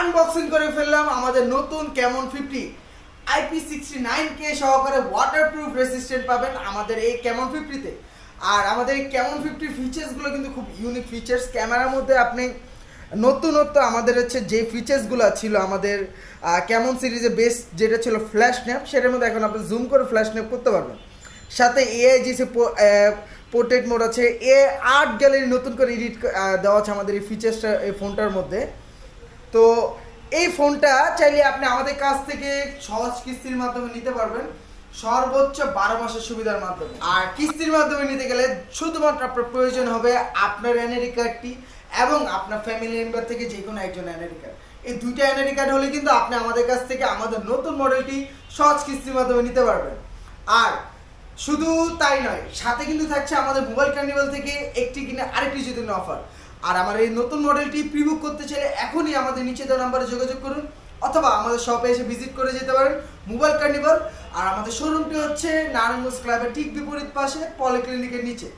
Unboxing করে ফেললাম আমাদের নতুন ক্যামন 50 IP69K সহকারে ওয়াটারপ্রুফ রেসিস্ট্যান্ট পাবেন আমাদের এই ক্যামন 50 তে। আর আমাদের এই ক্যামন 50 ফিচার্সগুলো কিন্তু খুব ইউনিক ফিচার্স। ক্যামেরার মধ্যে আপনি নতুনত্ব আমাদের হচ্ছে যে ফিচার্সগুলো ছিল আমাদের ক্যামন সিরিজে বেস্ট যেটা ছিল ফ্ল্যাশ ন্যাপ, সেটার মধ্যে এখন আপনি জুম করে ফ্ল্যাশ ন্যাপ করতে পারবেন। সাথে এআইজিসি পোর্ট্রেট মোড আছে, আর্ট গ্যালারি নতুন করে এডিট দেওয়া আছে আমাদের এই ফিচার্সটা এই ফোনটার মধ্যে। তো এই ফোনটা চাইলে আপনি আমাদের কাছ থেকে সহজ কিস্তির মাধ্যমে নিতে পারবেন, সর্বোচ্চ 12 মাসের সুবিধার মাধ্যমে। আর কিস্তির মাধ্যমে নিতে গেলে শুধুমাত্র আপনার প্রয়োজন হবে আপনার এনআইডি কার্ডটি এবং আপনার ফ্যামিলি মেম্বার থেকে যে কোনো একজন এনআইডি কার্ড। এই দুইটা এনআইডি কার্ড হলে কিন্তু আপনি আমাদের কাছ থেকে আমাদের নতুন মডেলটি সহজ কিস্তির মাধ্যমে নিতে পারবেন। আর শুধু তাই নয়, সাথে কিন্তু থাকছে আমাদের মোবাইল কার্নিভাল থেকে একটি কিনে আরেকটি জিতে অফার। আর আমার এই নতুন মডেলটি প্রিবুক করতে চাইলে এখনই আমাদের নিচে দেওয়া নাম্বারে যোগাযোগ করুন, অথবা আমাদের শপে এসে ভিজিট করে যেতে পারেন মোবাইল কার্নিভাল। আর আমাদের শোরুমটি হচ্ছে নারায়ণগঞ্জ ক্লাবের ঠিক বিপরীত পাশে পলিক্লিনিকের নিচে।